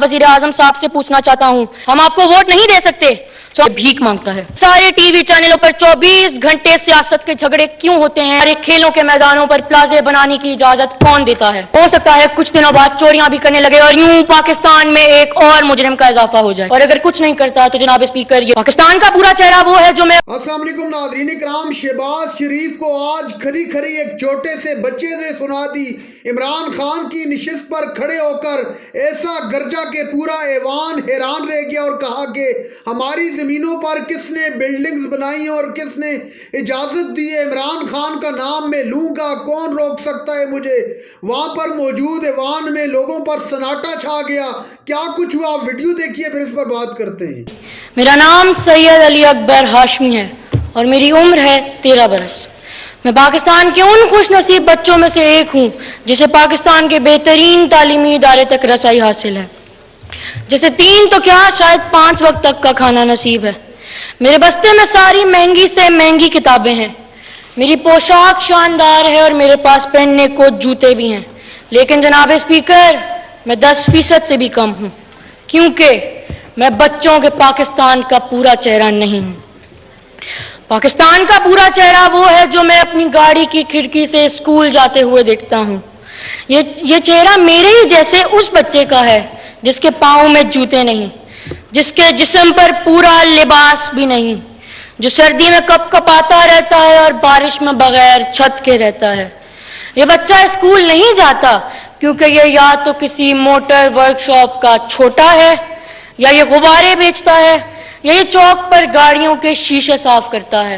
वजीर आजम साहब से पूछना चाहता हूँ, हम आपको वोट नहीं दे सकते, तो भीख मांगता है। सारे टीवी चैनलों पर 24 घंटे सियासत के झगड़े क्यों होते हैं? हमारे खेलों के मैदानों पर प्लाजे बनाने की इजाजत कौन देता है? हो सकता है कुछ दिनों बाद चोरियां भी करने लगे और यूं पाकिस्तान में एक और मुजरिम का इजाफा हो जाए। और अगर कुछ नहीं करता तो जनाब स्पीकर, ये पाकिस्तान का पूरा चेहरा वो है जो मैं। अस्सलाम वालेकुम नाज़रीन इकराम, शहबाज शरीफ को आज खरी खरी एक छोटे से बच्चे ने सुना दी। इमरान खान की नशिस्त पर खड़े होकर ऐसा गरजा के पूरा ऐवान हैरान रह गया और कहा कि हमारी ज़मीनों पर किसने बिल्डिंग्स बनाई और किसने इजाज़त दी है? इमरान खान का नाम मैं लूँगा, कौन रोक सकता है मुझे? वहाँ पर मौजूद ऐवान में लोगों पर सन्नाटा छा गया। क्या कुछ हुआ, आप वीडियो देखिए, फिर इस पर बात करते हैं। मेरा नाम सैयद अली अकबर हाशमी है और मेरी उम्र है 13 बरस। मैं पाकिस्तान के उन खुश नसीब बच्चों में से एक हूँ जिसे पाकिस्तान के बेहतरीन तालीमी इदारे तक रसाई हासिल है, जैसे 3 तो क्या शायद 5 वक्त तक का खाना नसीब है। मेरे बस्ते में सारी महंगी से महंगी किताबें हैं, मेरी पोशाक शानदार है और मेरे पास पहनने को जूते भी हैं। लेकिन जनाब स्पीकर, मैं 10% से भी कम हूँ, क्योंकि मैं बच्चों के पाकिस्तान का पूरा चेहरा नहीं हूँ। पाकिस्तान का पूरा चेहरा वो है जो मैं अपनी गाड़ी की खिड़की से स्कूल जाते हुए देखता हूँ। ये चेहरा मेरे ही जैसे उस बच्चे का है जिसके पाँव में जूते नहीं, जिसके जिस्म पर पूरा लिबास भी नहीं, जो सर्दी में कपकपाता रहता है और बारिश में बगैर छत के रहता है। ये बच्चा स्कूल नहीं जाता क्योंकि ये या तो किसी मोटर वर्कशॉप का छोटा है, या ये गुब्बारे बेचता है, या ये चौक पर गाड़ियों के शीशे साफ करता है।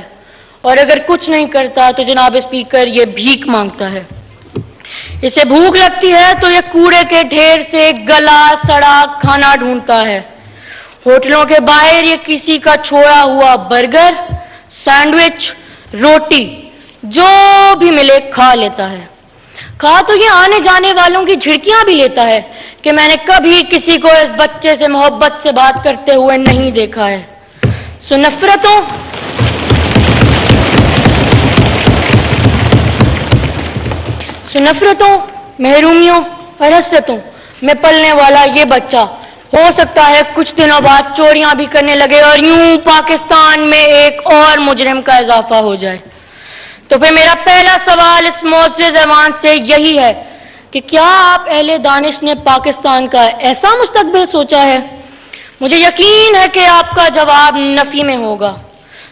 और अगर कुछ नहीं करता तो जनाब स्पीकर, ये भीख मांगता है। इसे भूख लगती है तो ये कूड़े के ढेर से गला सड़ा खाना ढूंढता है। होटलों के बाहर ये किसी का छोड़ा हुआ बर्गर, सैंडविच, रोटी जो भी मिले खा लेता है। खा तो ये आने जाने वालों की झिड़कियां भी लेता है कि मैंने कभी किसी को इस बच्चे से मोहब्बत से बात करते हुए नहीं देखा है। सो नफरतों, महरूमियों और हसरतों में पलने वाला ये बच्चा हो सकता है कुछ दिनों बाद चोरियां भी करने लगे और यूं पाकिस्तान में एक और मुजरिम का इजाफा हो जाए। तो फिर मेरा पहला सवाल इस मोअज़्ज़िज़ ऐवान से यही है कि क्या आप अहले दानिश ने पाकिस्तान का ऐसा मुस्तकबिल सोचा है? मुझे यकीन है कि आपका जवाब नफी में होगा।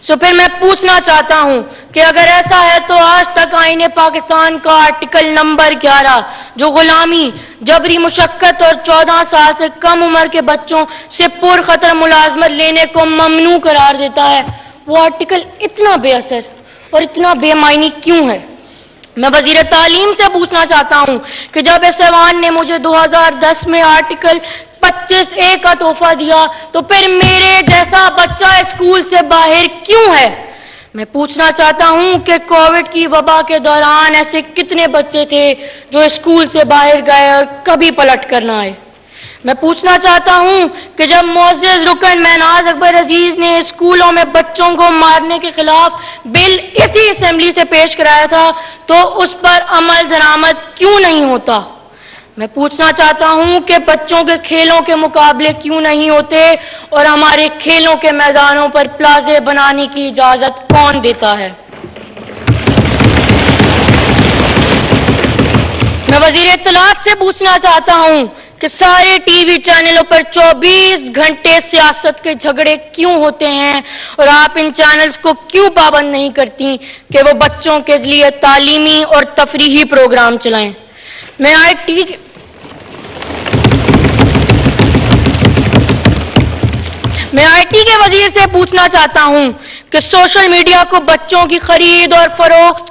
सो फिर मैं पूछना चाहता हूँ कि अगर ऐसा है तो आज तक आईने पाकिस्तान का आर्टिकल नंबर 11 जो गुलामी, जबरी मुशक्कत और 14 साल से कम उम्र के बच्चों से पुरखतर मुलाजमत लेने को ममनू करार देता है, वो आर्टिकल इतना बेअसर और इतना बेमायनी क्यों है? मैं वजीर तालीम से पूछना चाहता हूँ कि जब इस ऐवान ने मुझे 2010 में आर्टिकल 25A का तोहफा दिया तो फिर मेरे जैसा बच्चा स्कूल से बाहर क्यों है? मैं पूछना चाहता हूँ कि कोविड की वबा के दौरान ऐसे कितने बच्चे थे जो स्कूल से बाहर गए और कभी पलट कर ना आए? मैं पूछना चाहता हूँ कि जब मोअज़्ज़िज़ रुकन महनाज अकबर अजीज़ ने स्कूलों में बच्चों को मारने के खिलाफ बिल इसी असेंबली से पेश कराया था तो उस पर अमल दरामद क्यों नहीं होता? मैं पूछना चाहता हूँ कि बच्चों के खेलों के मुकाबले क्यों नहीं होते और हमारे खेलों के मैदानों पर प्लाजे बनाने की इजाज़त कौन देता है? मैं वज़ीर इत्तलात से पूछना चाहता हूँ कि सारे टीवी चैनलों पर 24 घंटे सियासत के झगड़े क्यों होते हैं और आप इन चैनल्स को क्यों पाबंद नहीं करती कि वो बच्चों के लिए तालीमी और तफरीही प्रोग्राम चलाएं? मैं आईटी के वजीर से पूछना चाहता हूं कि सोशल मीडिया को बच्चों की खरीद और फरोख्त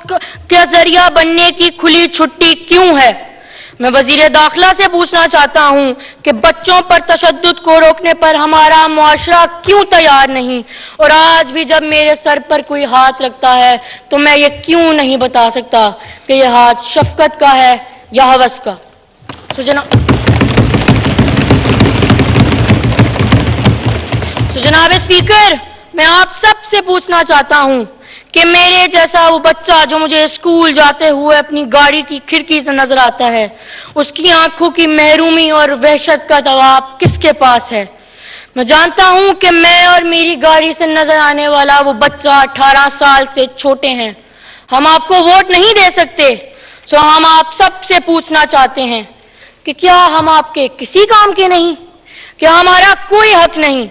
का जरिया बनने की खुली छुट्टी क्यों है? मैं वजीर दाखिला से पूछना चाहता हूं कि बच्चों पर तशद्दुद को रोकने पर हमारा मुआशरा क्यों तैयार नहीं? और आज भी जब मेरे सर पर कोई हाथ रखता है तो मैं ये क्यों नहीं बता सकता कि यह हाथ शफकत का है या हवस का? जनाब स्पीकर, मैं आप सब से पूछना चाहता हूं کہ میرے جیسا وہ بچہ جو مجھے اسکول جاتے ہوئے اپنی گاڑی کی کھڑکی سے نظر آتا ہے، اس کی آنکھوں کی محرومی اور وحشت کا جواب کس کے پاس ہے؟ میں جانتا ہوں کہ میں اور میری گاڑی سے نظر آنے والا وہ بچہ 18 سال سے چھوٹے ہیں۔ ہم آپ کو ووٹ نہیں دے سکتے، سو ہم آپ سب سے پوچھنا چاہتے ہیں کہ کیا ہم آپ کے کسی کام کے نہیں؟ کیا ہمارا کوئی حق نہیں؟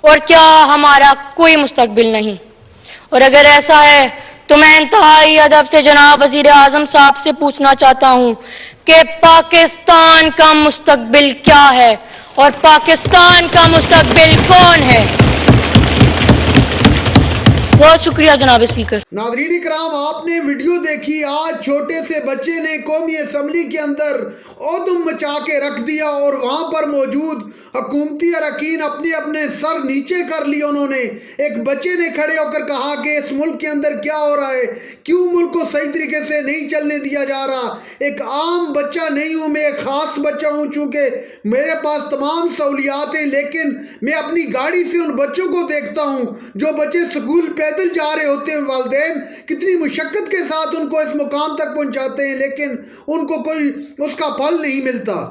اور کیا ہمارا کوئی مستقبل نہیں؟ اور اگر ایسا ہے تو میں انتہائی ادب سے جناب وزیر اعظم صاحب سے پوچھنا چاہتا ہوں کہ پاکستان کا مستقبل کیا ہے اور پاکستان کا مستقبل کون ہے؟ بہت شکریہ جناب اسپیکر۔ ناظرین کرام، آپ نے ویڈیو دیکھی۔ آج چھوٹے سے بچے نے قومی اسمبلی کے اندر ادم مچا کے رکھ دیا اور وہاں پر موجود حکومتی اراکین اپنے اپنے سر نیچے کر لیے۔ انہوں نے ایک بچے نے کھڑے ہو کر کہا کہ اس ملک کے اندر کیا ہو رہا ہے، کیوں ملک کو صحیح طریقے سے نہیں چلنے دیا جا رہا۔ ایک عام بچہ نہیں ہوں میں، ایک خاص بچہ ہوں، چونکہ میرے پاس تمام سہولیات ہیں، لیکن میں اپنی گاڑی سے ان بچوں کو دیکھتا ہوں جو بچے سکول پیدل جا رہے ہوتے ہیں، والدین کتنی مشقت کے ساتھ ان کو اس مقام تک پہنچاتے ہیں، لیکن ان کو کوئی اس کا پھل نہیں ملتا۔